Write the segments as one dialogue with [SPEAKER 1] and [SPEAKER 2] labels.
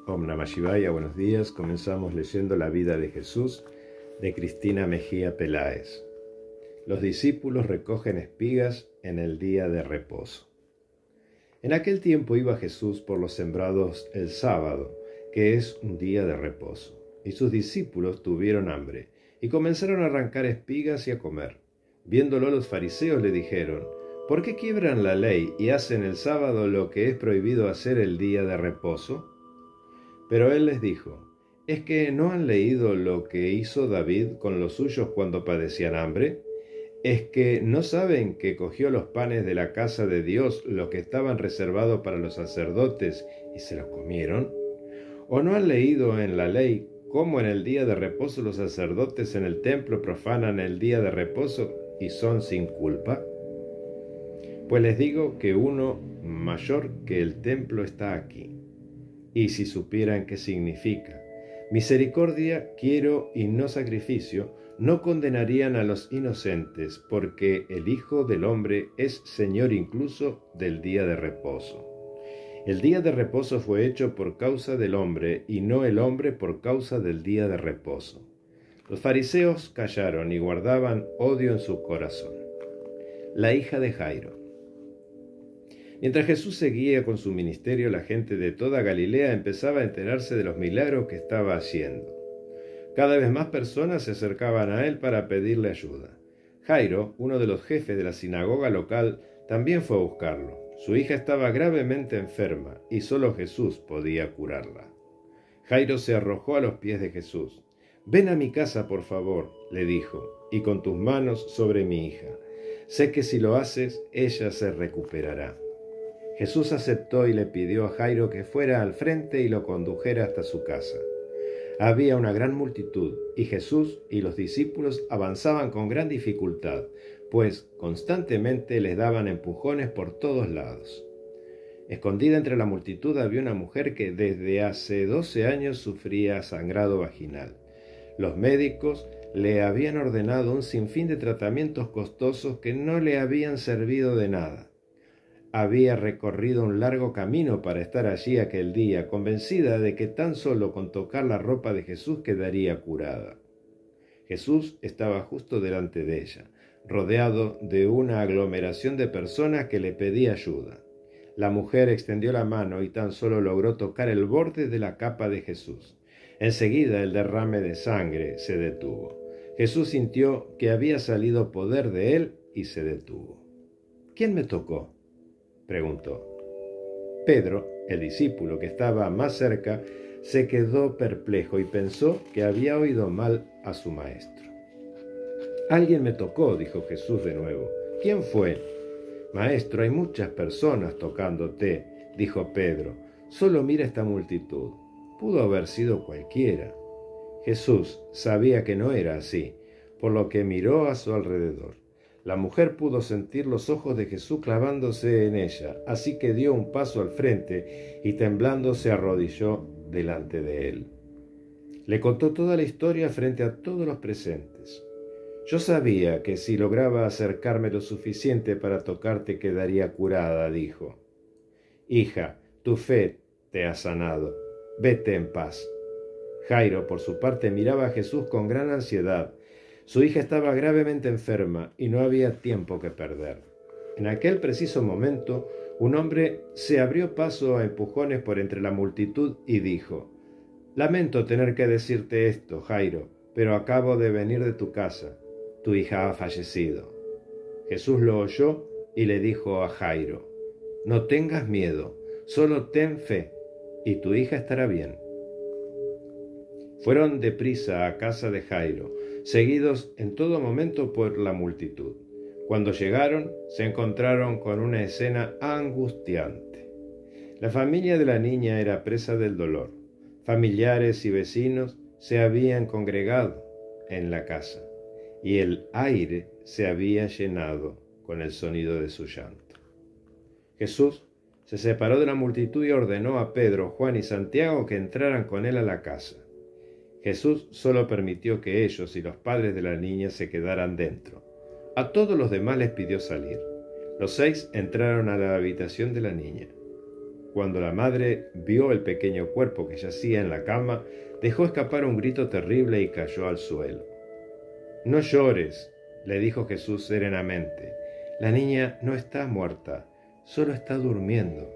[SPEAKER 1] Om Namah Shivaya, buenos días. Comenzamos leyendo la vida de Jesús de Cristina Mejía Peláez. Los discípulos recogen espigas en el día de reposo. En aquel tiempo iba Jesús por los sembrados el sábado, que es un día de reposo, y sus discípulos tuvieron hambre, y comenzaron a arrancar espigas y a comer. Viéndolo los fariseos le dijeron: ¿por qué quiebran la ley y hacen el sábado lo que es prohibido hacer el día de reposo? Pero él les dijo: ¿es que no han leído lo que hizo David con los suyos cuando padecían hambre? ¿Es que no saben que cogió los panes de la casa de Dios, los que estaban reservados para los sacerdotes, y se los comieron? ¿O no han leído en la ley cómo en el día de reposo los sacerdotes en el templo profanan el día de reposo y son sin culpa? Pues les digo que uno mayor que el templo está aquí. Y si supieran qué significa misericordia quiero y no sacrificio, no condenarían a los inocentes, porque el Hijo del Hombre es Señor incluso del día de reposo. El día de reposo fue hecho por causa del hombre, y no el hombre por causa del día de reposo. Los fariseos callaron y guardaban odio en su corazón. La hija de Jairo. Mientras Jesús seguía con su ministerio, la gente de toda Galilea empezaba a enterarse de los milagros que estaba haciendo. Cada vez más personas se acercaban a él para pedirle ayuda. Jairo, uno de los jefes de la sinagoga local, también fue a buscarlo. Su hija estaba gravemente enferma y solo Jesús podía curarla. Jairo se arrojó a los pies de Jesús. «Ven a mi casa, por favor», le dijo, «y con tus manos sobre mi hija. Sé que si lo haces, ella se recuperará». Jesús aceptó y le pidió a Jairo que fuera al frente y lo condujera hasta su casa. Había una gran multitud, y Jesús y los discípulos avanzaban con gran dificultad, pues constantemente les daban empujones por todos lados. Escondida entre la multitud había una mujer que desde hace 12 años sufría sangrado vaginal. Los médicos le habían ordenado un sinfín de tratamientos costosos que no le habían servido de nada. Había recorrido un largo camino para estar allí aquel día, convencida de que tan solo con tocar la ropa de Jesús quedaría curada. Jesús estaba justo delante de ella, rodeado de una aglomeración de personas que le pedía ayuda. La mujer extendió la mano y tan solo logró tocar el borde de la capa de Jesús. Enseguida el derrame de sangre se detuvo. Jesús sintió que había salido poder de él y se detuvo. «¿Quién me tocó?», preguntó. Pedro, el discípulo que estaba más cerca, se quedó perplejo y pensó que había oído mal a su maestro. «Alguien me tocó», dijo Jesús de nuevo. «¿Quién fue?» «Maestro, hay muchas personas tocándote», dijo Pedro. «Solo mira esta multitud. Pudo haber sido cualquiera». Jesús sabía que no era así, por lo que miró a su alrededor. La mujer pudo sentir los ojos de Jesús clavándose en ella, así que dio un paso al frente y temblando se arrodilló delante de él. Le contó toda la historia frente a todos los presentes. «Yo sabía que si lograba acercarme lo suficiente para tocarte quedaría curada», dijo. «Hija, tu fe te ha sanado. Vete en paz». Jairo, por su parte, miraba a Jesús con gran ansiedad. Su hija estaba gravemente enferma y no había tiempo que perder. En aquel preciso momento, un hombre se abrió paso a empujones por entre la multitud y dijo: «Lamento tener que decirte esto, Jairo, pero acabo de venir de tu casa. Tu hija ha fallecido». Jesús lo oyó y le dijo a Jairo: «No tengas miedo, solo ten fe, y tu hija estará bien». Fueron deprisa a casa de Jairo, seguidos en todo momento por la multitud. Cuando llegaron, se encontraron con una escena angustiante. La familia de la niña era presa del dolor. Familiares y vecinos se habían congregado en la casa, y el aire se había llenado con el sonido de su llanto. Jesús se separó de la multitud y ordenó a Pedro, Juan y Santiago que entraran con él a la casa. Jesús solo permitió que ellos y los padres de la niña se quedaran dentro. A todos los demás les pidió salir. Los 6 entraron a la habitación de la niña. Cuando la madre vio el pequeño cuerpo que yacía en la cama, dejó escapar un grito terrible y cayó al suelo. «No llores», le dijo Jesús serenamente. «La niña no está muerta, solo está durmiendo».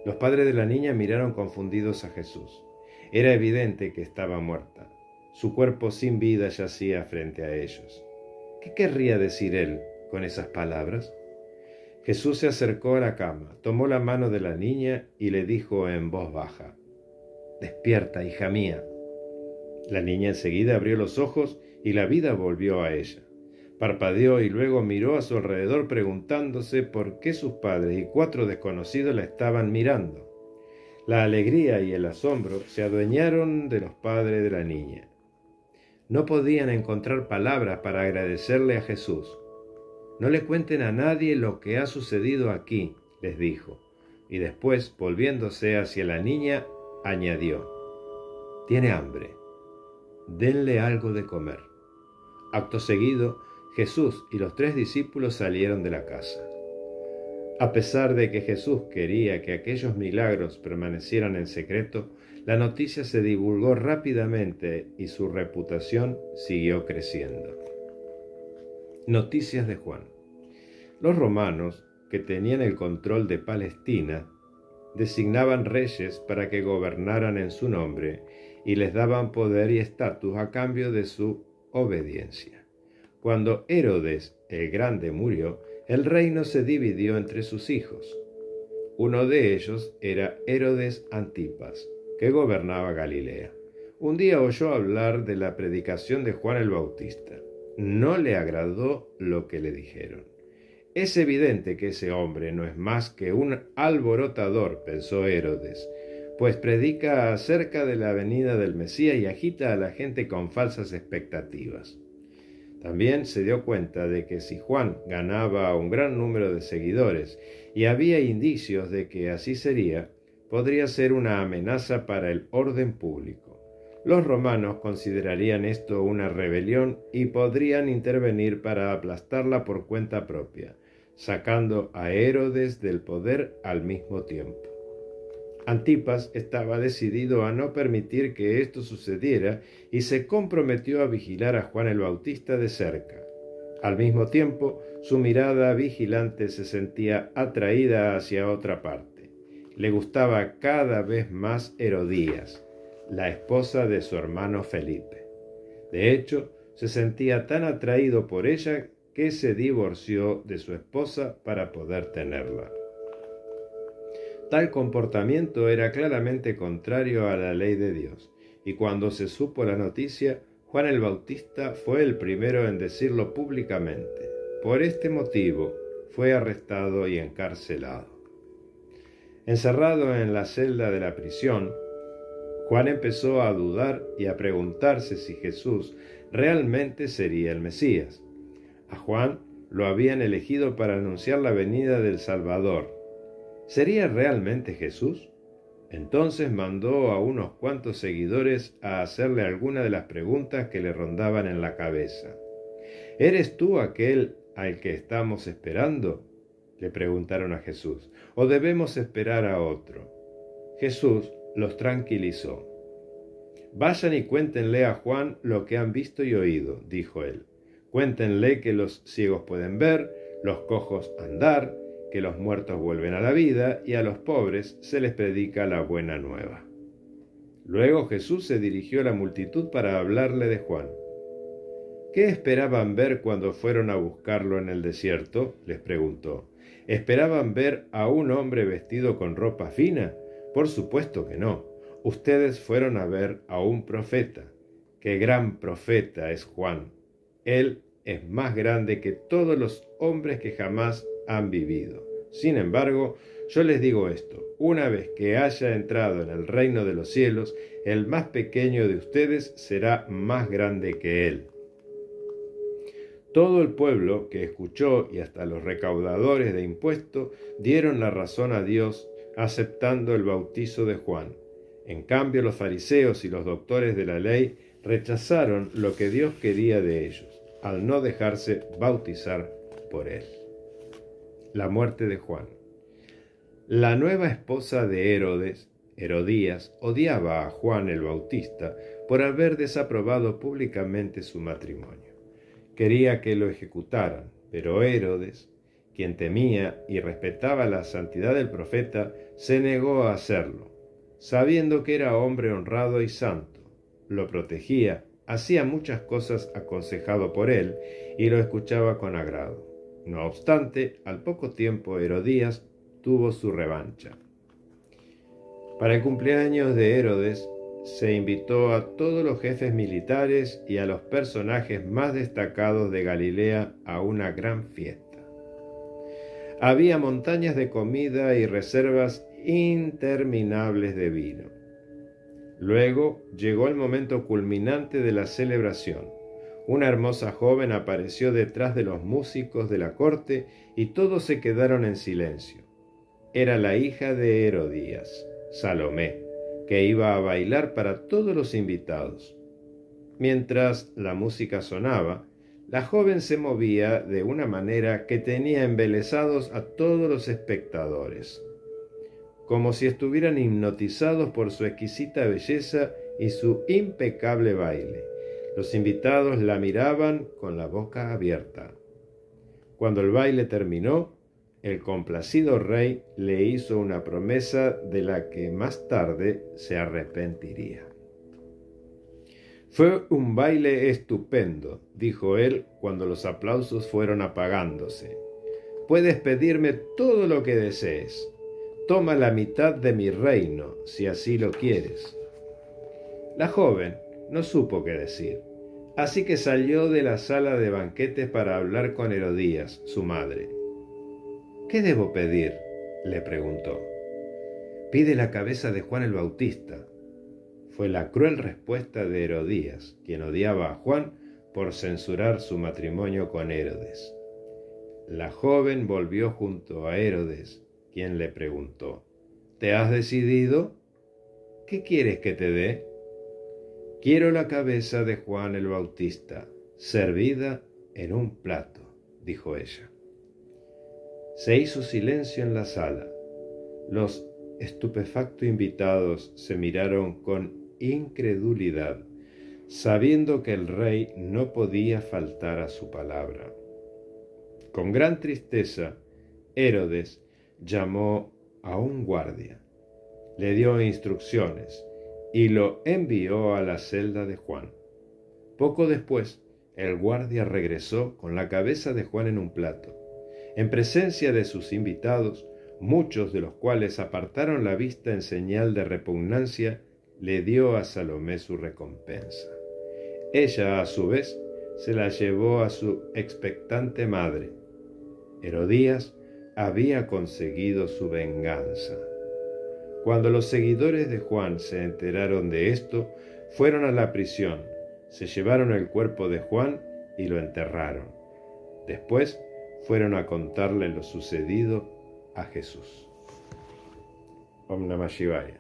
[SPEAKER 1] Los padres de la niña miraron confundidos a Jesús. Era evidente que estaba muerta. Su cuerpo sin vida yacía frente a ellos. ¿Qué querría decir él con esas palabras? Jesús se acercó a la cama, tomó la mano de la niña y le dijo en voz baja: «Despierta, hija mía». La niña enseguida abrió los ojos y la vida volvió a ella. Parpadeó y luego miró a su alrededor preguntándose por qué sus padres y 4 desconocidos la estaban mirando. La alegría y el asombro se adueñaron de los padres de la niña. No podían encontrar palabras para agradecerle a Jesús. «No le cuenten a nadie lo que ha sucedido aquí», les dijo, y después, volviéndose hacia la niña, añadió: «Tiene hambre. Denle algo de comer». Acto seguido, Jesús y los 3 discípulos salieron de la casa. A pesar de que Jesús quería que aquellos milagros permanecieran en secreto, la noticia se divulgó rápidamente y su reputación siguió creciendo. Noticias de Juan. Los romanos, que tenían el control de Palestina, designaban reyes para que gobernaran en su nombre y les daban poder y estatus a cambio de su obediencia. Cuando Herodes el Grande murió, el reino se dividió entre sus hijos. Uno de ellos era Herodes Antipas, que gobernaba Galilea. Un día oyó hablar de la predicación de Juan el Bautista. No le agradó lo que le dijeron. «Es evidente que ese hombre no es más que un alborotador», pensó Herodes, «pues predica acerca de la venida del Mesías y agita a la gente con falsas expectativas». También se dio cuenta de que si Juan ganaba un gran número de seguidores y había indicios de que así sería, podría ser una amenaza para el orden público. Los romanos considerarían esto una rebelión y podrían intervenir para aplastarla por cuenta propia, sacando a Herodes del poder al mismo tiempo. Antipas estaba decidido a no permitir que esto sucediera y se comprometió a vigilar a Juan el Bautista de cerca. Al mismo tiempo, su mirada vigilante se sentía atraída hacia otra parte. Le gustaba cada vez más Herodías, la esposa de su hermano Felipe. De hecho, se sentía tan atraído por ella que se divorció de su esposa para poder tenerla. Tal comportamiento era claramente contrario a la ley de Dios, y cuando se supo la noticia, Juan el Bautista fue el primero en decirlo públicamente. Por este motivo, fue arrestado y encarcelado. Encerrado en la celda de la prisión, Juan empezó a dudar y a preguntarse si Jesús realmente sería el Mesías. A Juan lo habían elegido para anunciar la venida del Salvador. ¿Sería realmente Jesús? Entonces mandó a unos cuantos seguidores a hacerle algunas de las preguntas que le rondaban en la cabeza. ¿Eres tú aquel al que estamos esperando?, le preguntaron a Jesús, ¿o debemos esperar a otro? Jesús los tranquilizó. «Vayan y cuéntenle a Juan lo que han visto y oído», dijo él. «Cuéntenle que los ciegos pueden ver, los cojos andar, que los muertos vuelven a la vida y a los pobres se les predica la buena nueva». Luego Jesús se dirigió a la multitud para hablarle de Juan. «¿Qué esperaban ver cuando fueron a buscarlo en el desierto?», les preguntó. «¿Esperaban ver a un hombre vestido con ropa fina? Por supuesto que no. Ustedes fueron a ver a un profeta. ¡Qué gran profeta es Juan! Él es más grande que todos los hombres que jamás han vivido. Sin embargo, yo les digo esto: una vez que haya entrado en el reino de los cielos, el más pequeño de ustedes será más grande que él». Todo el pueblo que escuchó y hasta los recaudadores de impuestos dieron la razón a Dios aceptando el bautizo de Juan. En cambio, los fariseos y los doctores de la ley rechazaron lo que Dios quería de ellos, al no dejarse bautizar por él. La muerte de Juan. La nueva esposa de Herodes, Herodías, odiaba a Juan el Bautista por haber desaprobado públicamente su matrimonio. Quería que lo ejecutaran, pero Herodes, quien temía y respetaba la santidad del profeta, se negó a hacerlo, sabiendo que era hombre honrado y santo. Lo protegía, hacía muchas cosas aconsejado por él y lo escuchaba con agrado. No obstante, al poco tiempo Herodías tuvo su revancha. Para el cumpleaños de Herodes se invitó a todos los jefes militares y a los personajes más destacados de Galilea a una gran fiesta. Había montañas de comida y reservas interminables de vino. Luego llegó el momento culminante de la celebración. Una hermosa joven apareció detrás de los músicos de la corte y todos se quedaron en silencio. Era la hija de Herodías, Salomé, que iba a bailar para todos los invitados. Mientras la música sonaba, la joven se movía de una manera que tenía embelesados a todos los espectadores, como si estuvieran hipnotizados por su exquisita belleza y su impecable baile. Los invitados la miraban con la boca abierta. Cuando el baile terminó, el complacido rey le hizo una promesa de la que más tarde se arrepentiría. «Fue un baile estupendo», dijo él cuando los aplausos fueron apagándose. «Puedes pedirme todo lo que desees. Toma la mitad de mi reino, si así lo quieres». La joven no supo qué decir, así que salió de la sala de banquetes para hablar con Herodías, su madre. «¿Qué debo pedir?», le preguntó. «Pide la cabeza de Juan el Bautista», fue la cruel respuesta de Herodías, quien odiaba a Juan por censurar su matrimonio con Herodes. La joven volvió junto a Herodes, quien le preguntó: «¿Te has decidido? ¿Qué quieres que te dé?». «Quiero la cabeza de Juan el Bautista, servida en un plato», dijo ella. Se hizo silencio en la sala. Los estupefactos invitados se miraron con incredulidad, sabiendo que el rey no podía faltar a su palabra. Con gran tristeza, Herodes llamó a un guardia, le dio instrucciones y lo envió a la celda de Juan. Poco después, el guardia regresó con la cabeza de Juan en un plato. En presencia de sus invitados, muchos de los cuales apartaron la vista en señal de repugnancia, le dio a Salomé su recompensa. Ella, a su vez, se la llevó a su expectante madre. Herodías había conseguido su venganza. Cuando los seguidores de Juan se enteraron de esto, fueron a la prisión, se llevaron el cuerpo de Juan y lo enterraron. Después fueron a contarle lo sucedido a Jesús. Om Namah Shivaya.